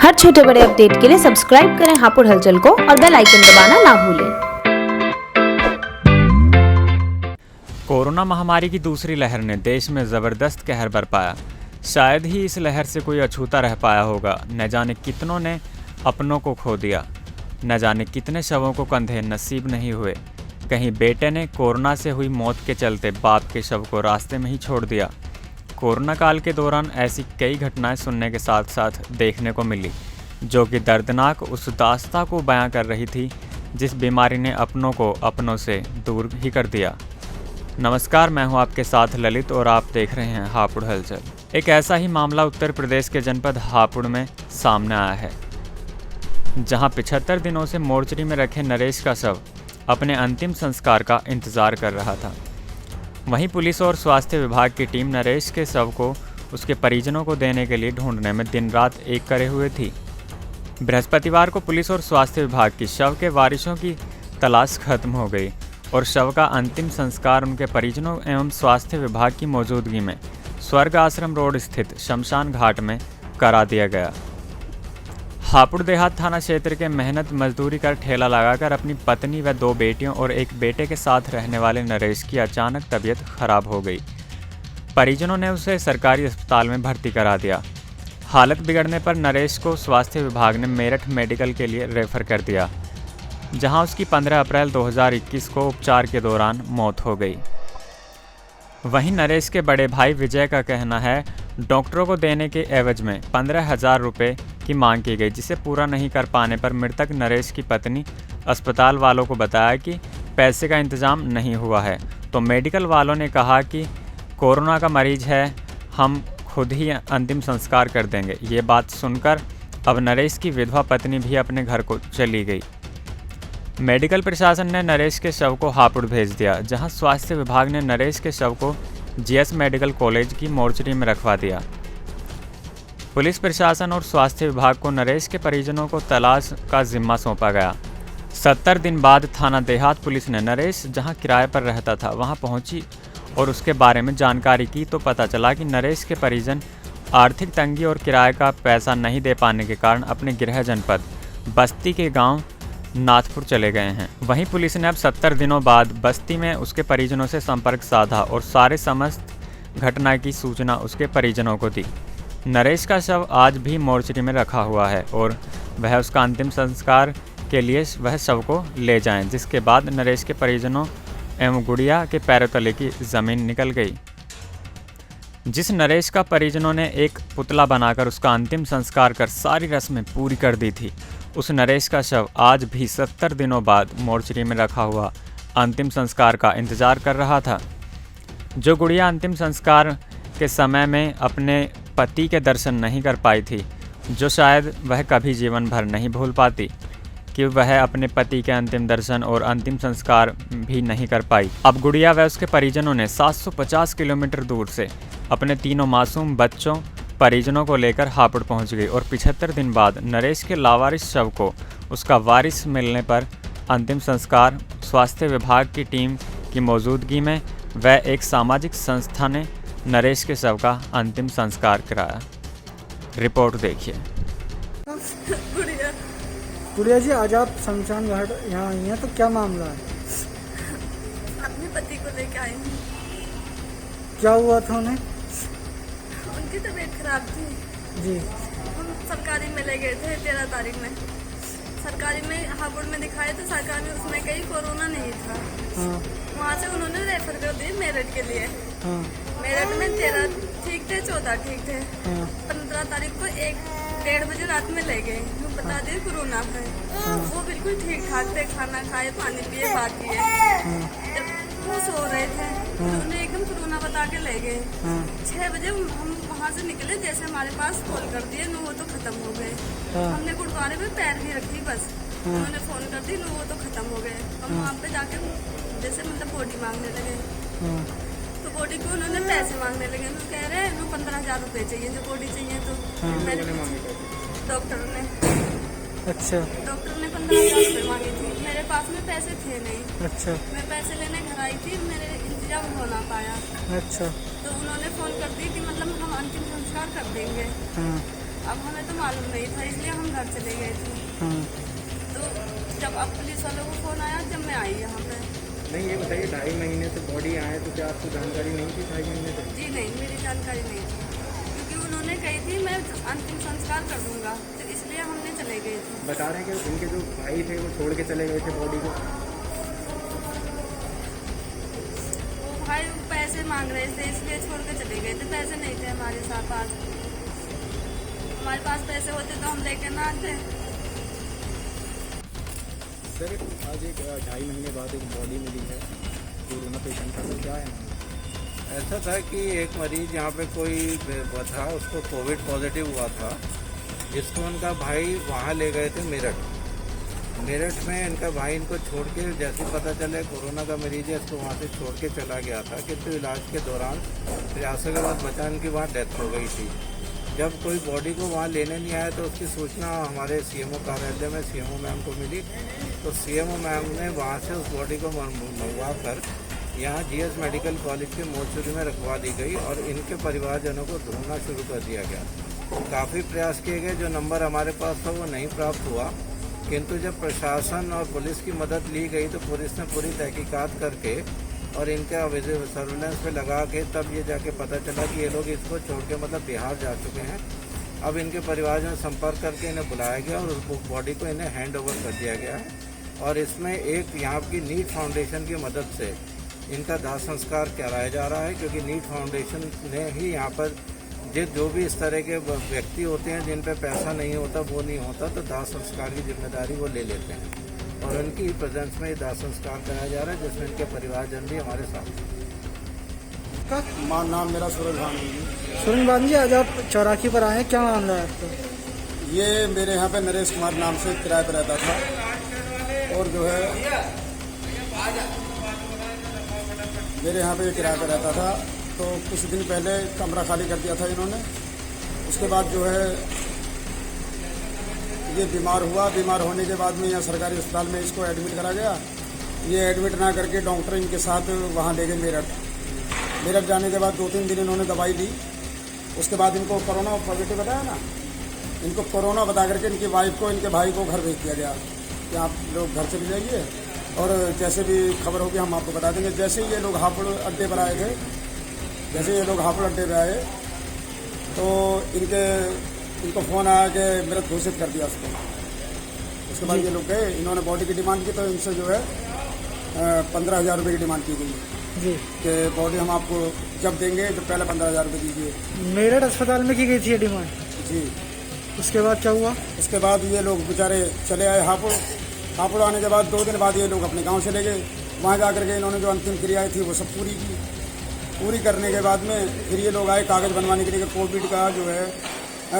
हर छोटे बड़े अपडेट के लिए सब्सक्राइब करें हापुड़ हलचल को और बेल आइकन दबाना ना भूलें। कोरोना महामारी की दूसरी लहर ने देश में ज़बरदस्त कहर बरपाया। शायद ही इस लहर से कोई अछूता रह पाया होगा। न जाने कितनों ने अपनों को खो दिया, न जाने कितने शवों को कंधे नसीब नहीं हुए। कहीं बेटे ने कोरोना से हुई मौत के चलते बाप के शव को रास्ते में ही छोड़ दिया। कोरोना काल के दौरान ऐसी कई घटनाएं सुनने के साथ साथ देखने को मिली, जो कि दर्दनाक उस दास्ता को बयां कर रही थी जिस बीमारी ने अपनों को अपनों से दूर ही कर दिया। नमस्कार, मैं हूं आपके साथ ललित और आप देख रहे हैं हापुड़ हलचल। एक ऐसा ही मामला उत्तर प्रदेश के जनपद हापुड़ में सामने आया है, जहां 75 दिनों से मोर्चरी में रखे नरेश का शव अपने अंतिम संस्कार का इंतजार कर रहा था। वहीं पुलिस और स्वास्थ्य विभाग की टीम नरेश के शव को उसके परिजनों को देने के लिए ढूंढने में दिन रात एक करे हुए थी। बृहस्पतिवार को पुलिस और स्वास्थ्य विभाग की शव के वारिसों की तलाश खत्म हो गई और शव का अंतिम संस्कार उनके परिजनों एवं स्वास्थ्य विभाग की मौजूदगी में स्वर्ग आश्रम रोड स्थित शमशान घाट में करा दिया गया। हापुड़ देहात थाना क्षेत्र के मेहनत मजदूरी कर ठेला लगाकर अपनी पत्नी व 2 बेटियों और एक बेटे के साथ रहने वाले नरेश की अचानक तबीयत खराब हो गई। परिजनों ने उसे सरकारी अस्पताल में भर्ती करा दिया। हालत बिगड़ने पर नरेश को स्वास्थ्य विभाग ने मेरठ मेडिकल के लिए रेफर कर दिया, जहां उसकी 15 अप्रैल 2021 को उपचार के दौरान मौत हो गई। वहीं नरेश के बड़े भाई विजय का कहना है, डॉक्टरों को देने के एवज में 15,000 रुपये की मांग की गई, जिसे पूरा नहीं कर पाने पर मृतक नरेश की पत्नी अस्पताल वालों को बताया कि पैसे का इंतजाम नहीं हुआ है, तो मेडिकल वालों ने कहा कि कोरोना का मरीज है, हम खुद ही अंतिम संस्कार कर देंगे। ये बात सुनकर अब नरेश की विधवा पत्नी भी अपने घर को चली गई। मेडिकल प्रशासन ने नरेश के शव को हापुड़ भेज दिया, जहां स्वास्थ्य विभाग ने नरेश के शव को जीएस मेडिकल कॉलेज की मोर्चरी में रखवा दिया। पुलिस प्रशासन और स्वास्थ्य विभाग को नरेश के परिजनों को तलाश का जिम्मा सौंपा गया। 70 दिन बाद थाना देहात पुलिस ने नरेश जहां किराए पर रहता था वहां पहुंची और उसके बारे में जानकारी की तो पता चला कि नरेश के परिजन आर्थिक तंगी और किराए का पैसा नहीं दे पाने के कारण अपने गृह जनपद बस्ती के गांव नाथपुर चले गए हैं। वहीं पुलिस ने अब 70 दिनों बाद बस्ती में उसके परिजनों से संपर्क साधा और सारे समस्त घटना की सूचना उसके परिजनों को दी। नरेश का शव आज भी मोर्चरी में रखा हुआ है और वह उसका अंतिम संस्कार के लिए वह शव को ले जाएं, जिसके बाद नरेश के परिजनों एवं गुड़िया के पैरों तले की ज़मीन निकल गई। जिस नरेश का परिजनों ने एक पुतला बनाकर उसका अंतिम संस्कार कर सारी रस्में पूरी कर दी थी, उस नरेश का शव आज भी 70 दिनों बाद मोर्चरी में रखा हुआ अंतिम संस्कार का इंतजार कर रहा था। जो गुड़िया अंतिम संस्कार के समय में अपने पति के दर्शन नहीं कर पाई थी, जो शायद वह कभी जीवन भर नहीं भूल पाती कि वह अपने पति के अंतिम दर्शन और अंतिम संस्कार भी नहीं कर पाई। अब गुड़िया व उसके परिजनों ने 750 किलोमीटर दूर से अपने तीनों मासूम बच्चों परिजनों को लेकर हापुड़ पहुंच गई और 75 दिन बाद नरेश के लावारिस शव को उसका वारिस मिलने पर अंतिम संस्कार स्वास्थ्य विभाग की टीम की मौजूदगी में व एक सामाजिक संस्था ने नरेश के शव का अंतिम संस्कार कराया। रिपोर्ट देखिए। गुड़िया जी, आज आप शमशान घाट यहाँ आई हैं, तो क्या मामला है? अपने पति को लेके आई हूँ। क्या हुआ था उन्हें? उनकी तबीयत खराब थी जी। हम सरकारी में ले गए थे 13 तारीख में। सरकारी में हापुड़ में दिखाए तो सरकारी में उसमें कहीं कोरोना नहीं था। हाँ। वहाँ से उन्होंने रेफर कर दिए मेरठ के लिए। हाँ। मेरठ में 13 ठीक थे, 14 ठीक थे। हाँ। 15 तारीख को 1-1:30 बजे रात में ले गए, वो बता दिए कोरोना है। वो बिल्कुल ठीक ठाक थे, खाना खाए, पानी पिए, बात किए। वो सो रहे थे, उन्होंने एकदम कोरोना बता के ले गए। 6 बजे हम वहाँ से निकले, जैसे हमारे पास कॉल कर दिए, वो तो खत्म हो गए। हमने गुरुद्वारे में पैर भी रखी बस, उन्होंने फोन कर दी, वो तो खत्म हो गए। हम वहाँ पे जाके जैसे मतलब बॉडी मांगने लगे, तो बॉडी को उन्होंने पैसे मांगने लगे। वो कह रहे हैं 15,000 रुपये चाहिए, जो बॉडी चाहिए। तो मैंने डॉक्टर ने अच्छा। डॉक्टर ने 15,000 रुपये मांगी थी। मेरे पास में पैसे थे नहीं। अच्छा। मैं पैसे लेने घर आई थी, मेरे इंतजाम हो ना पाया। अच्छा। तो उन्होंने फ़ोन कर दी कि मतलब हम अंतिम संस्कार कर देंगे। अब हमें तो मालूम नहीं था, इसलिए हम घर चले गए थे। हाँ। तो जब अब पुलिस वालों को फोन आया, जब मैं आई यहाँ पे। नहीं, ये बताइए 2.5 महीने से बॉडी आए तो क्या आपको जानकारी नहीं थी 2.5 महीने से? जी नहीं, मेरी जानकारी नहीं थी, क्योंकि उन्होंने कही थी मैं अंतिम संस्कार कर दूंगा, तो इसलिए हमने चले गए थे। बता रहे हैं कि उनके जो भाई थे वो छोड़ के चले गए थे बॉडी को। वो भाई पैसे मांग रहे थे, इसलिए छोड़ के चले गए थे। पैसे नहीं थे हमारे साथ पास, हमारे पास पैसे होते तो हम लेके ना आते। सर, आज एक 2.5 महीने बाद एक बॉडी मिली है कोरोना पेशेंट का, तो क्या है? ऐसा था कि एक मरीज यहाँ पे कोई था, उसको कोविड पॉजिटिव हुआ था, जिसको उनका भाई वहाँ ले गए थे मेरठ में। इनका भाई इनको छोड़ के, जैसे पता चले कोरोना का मरीज है, इसको वहाँ से छोड़ के चला गया था, किंतु इलाज के दौरान प्रयासों के बाद बचा, इनकी वहाँ डेथ हो गई थी। जब कोई बॉडी को वहाँ लेने नहीं आया तो उसकी सूचना हमारे सीएमओ कार्यालय में सीएमओ मैम को मिली, तो सीएमओ मैम ने वहाँ से उस बॉडी को मंगवा कर यहाँ जीएस मेडिकल कॉलेज के मोर्चरी में रखवा दी गई और इनके परिवारजनों को ढूंढना शुरू कर दिया गया। काफ़ी प्रयास किए गए, जो नंबर हमारे पास था वो नहीं प्राप्त हुआ, किंतु जब प्रशासन और पुलिस की मदद ली गई तो पुलिस ने पूरी तहकीकात करके और इनके सर्विलेंस पे लगा के तब ये जाके पता चला कि ये लोग इसको छोड़ के मतलब बिहार जा चुके हैं। अब इनके परिवार में संपर्क करके इन्हें बुलाया गया और उस बॉडी को इन्हें हैंड ओवर कर दिया गया है। और इसमें एक यहाँ की नीट फाउंडेशन की मदद से इनका दाह संस्कार कराया जा रहा है, क्योंकि नीट फाउंडेशन ने ही यहाँ पर जो भी इस तरह के व्यक्ति होते हैं जिन पे पैसा नहीं होता, वो नहीं होता, तो दाह संस्कार की जिम्मेदारी वो ले लेते हैं और उनकी प्रेजेंस में दाह संस्कार कराया जा रहा है, जिसमें इनके परिवारजन भी हमारे साथ हैं। नाम मेरा सूरज भानी जी। सुरेंद्र बाबू जी, आज आप चौराखी पर आए हैं, क्या मामला है आपका? ये मेरे यहाँ पे नरेश कुमार नाम से किराए पर रहता था और जो है मेरे यहाँ पे किराए पर रहता था, तो कुछ दिन पहले कमरा खाली कर दिया था इन्होंने। उसके बाद जो है ये बीमार हुआ, बीमार होने के बाद में यहाँ सरकारी अस्पताल में इसको एडमिट करा गया। ये एडमिट ना करके डॉक्टर इनके साथ वहाँ ले गए मेरठ जाने के बाद 2-3 दिन इन्होंने दवाई दी। उसके बाद इनको कोरोना पॉजिटिव बताया ना, इनको कोरोना बता करके इनकी वाइफ को, इनके भाई को घर भेज दिया गया कि आप लोग घर चले जाइए और जैसे भी खबर होगी हम आपको बता देंगे। जैसे ही ये लोग हापुड़ अड्डे पर आए थे, जैसे ये लोग हापुड़ अड्डे पर आए तो इनको फ़ोन आया कि मृत घोषित कर दिया उसको। उसके बाद ये लोग गए, इन्होंने बॉडी की डिमांड की, तो इनसे जो है 15,000 रुपये की डिमांड की गई जी कि बॉडी हम आपको जब देंगे तो पहले 15,000 रुपये दीजिए। मेरठ अस्पताल में की गई थी ये डिमांड। जी, उसके बाद क्या हुआ? उसके बाद ये लोग बेचारे चले आए हापुड़ आने के बाद 2 दिन बाद ये लोग अपने गांव चले गए। वहाँ जा करके इन्होंने जो अंतिम क्रियाएं थी वो सब पूरी करने के बाद में फिर ये लोग आए कागज़ बनवाने के लिए, कोविड का जो है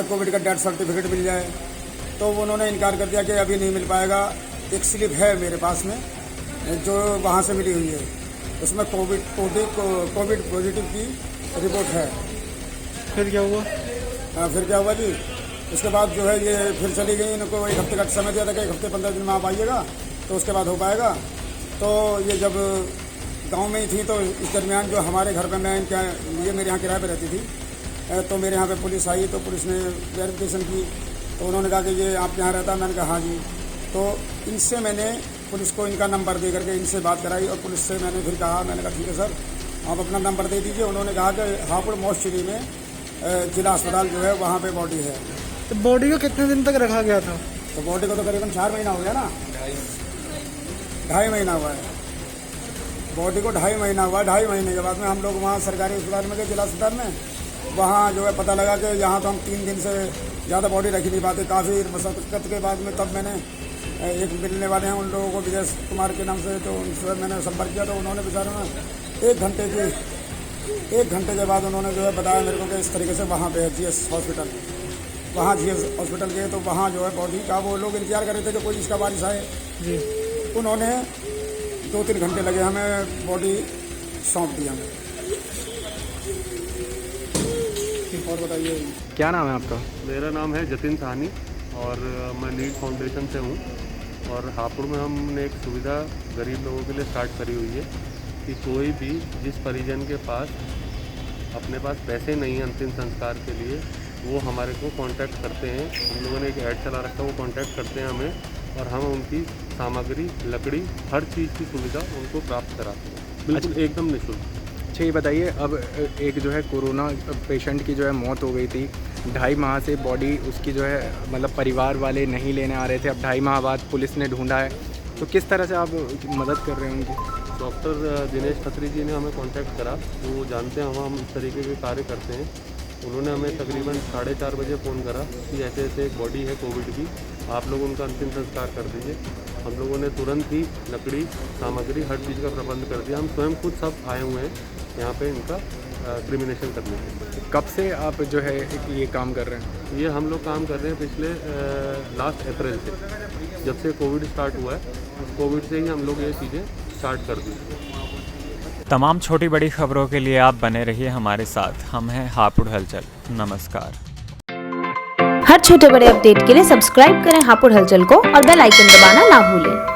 कोविड का डेथ सर्टिफिकेट मिल जाए, तो उन्होंने इनकार कर दिया कि अभी नहीं मिल पाएगा। एक स्लिप है मेरे पास में जो वहाँ से मिली हुई है, उसमें कोविड पॉजिटिव की रिपोर्ट है। फिर क्या हुआ? फिर क्या हुआ जी, उसके बाद जो है ये फिर चली गई। इनको 1 हफ्ते का समय दिया था कि 1 हफ्ते 15 दिन में आप आइएगा तो उसके बाद हो पाएगा। तो ये जब गांव में ही थी तो इस दरमियान जो हमारे घर पे ये मेरे यहाँ किराए पे रहती थी, तो मेरे यहाँ पे पुलिस आई, तो पुलिस ने वेरिफिकेशन की, तो उन्होंने कहा कि ये आप यहाँ रहता है। मैंने कहा हाँ जी। तो इनसे मैंने पुलिस को इनका नंबर दे करके इनसे बात कराई और पुलिस से मैंने फिर कहा, मैंने कहा ठीक है सर आप अपना नंबर दे दीजिए। उन्होंने कहा कि हापुड़ मोर्चरी में जिला अस्पताल जो है वहाँ पे बॉडी है। तो बॉडी को कितने दिन तक रखा गया था? तो बॉडी को तो करीबन 4 महीना हो गया ना, 2.5 महीना हुआ है बॉडी को, 2.5 महीना हुआ। 2.5 महीने के बाद में हम लोग वहाँ सरकारी अस्पताल में गए, जिला अस्पताल में। वहाँ जो है पता लगा कि यहाँ तो हम 3 दिन से ज़्यादा बॉडी रख ही नहीं पाते। काफ़ी मशक्क़त के बाद में तब मैंने एक मिलने वाले हैं उन लोगों को, विजय कुमार के नाम से, तो उनसे मैंने संपर्क किया। तो उन्होंने बेचारों ने 1 घंटे के बाद उन्होंने जो है बताया मेरे को कि इस तरीके से वहाँ पे है जीएस हॉस्पिटल। वहाँ जीएस हॉस्पिटल गए तो वहाँ जो है बॉडी का वो लोग इंतजार कर रहे थे कि कोई इसका वारिस आए जी। उन्होंने 2-3 घंटे लगे, हमें बॉडी सौंप दी हमें। और बताइए क्या नाम है आपका? मेरा नाम है जतिन साहनी और मैं नीट फाउंडेशन से हूँ। और हापुड़ में हमने एक सुविधा गरीब लोगों के लिए स्टार्ट करी हुई है कि कोई भी जिस परिजन के पास अपने पास पैसे नहीं हैं अंतिम संस्कार के लिए, वो हमारे को कांटेक्ट करते हैं। हम लोगों ने एक ऐड चला रखा है, वो कांटेक्ट करते हैं हमें और हम उनकी सामग्री, लकड़ी, हर चीज़ की सुविधा उनको प्राप्त कराते हैं, बिल्कुल एकदम निःशुल्क। अच्छा ये बताइए, अब एक जो है कोरोना पेशेंट की जो है मौत हो गई थी, 2.5 माह से बॉडी उसकी जो है मतलब परिवार वाले नहीं लेने आ रहे थे, अब 2.5 माह बाद पुलिस ने ढूंढा है, तो किस तरह से आप मदद कर रहे हैं उनकी? डॉक्टर दिनेश खत्री जी ने हमें कांटेक्ट करा, वो जानते हैं हम इस तरीके के कार्य करते हैं। उन्होंने हमें तकरीबन 4:30 बजे फ़ोन करा कि ऐसे ऐसे एक बॉडी है कोविड की, आप लोग उनका अंतिम संस्कार कर दीजिए। हम लोगों ने तुरंत ही लकड़ी, सामग्री, हर चीज़ का प्रबंध कर दिया। हम स्वयं खुद सब आए हुए हैं यहाँ पे इनका क्रिमिनेशन करने के लिए। कब से आप जो है ये काम कर रहे हैं? ये हम लोग काम कर रहे हैं पिछले लास्ट अप्रैल से, जब से कोविड स्टार्ट हुआ है, उस कोविड से ही हम लोग ये चीज़ें स्टार्ट कर दी। तमाम छोटी बड़ी खबरों के लिए आप बने रहिए हमारे साथ। हम हैं हापुड़ हलचल। नमस्कार। हर छोटे बड़े अपडेट के लिए सब्सक्राइब करें हापुड़ हलचल को और बेल आइकन दबाना ना भूलें।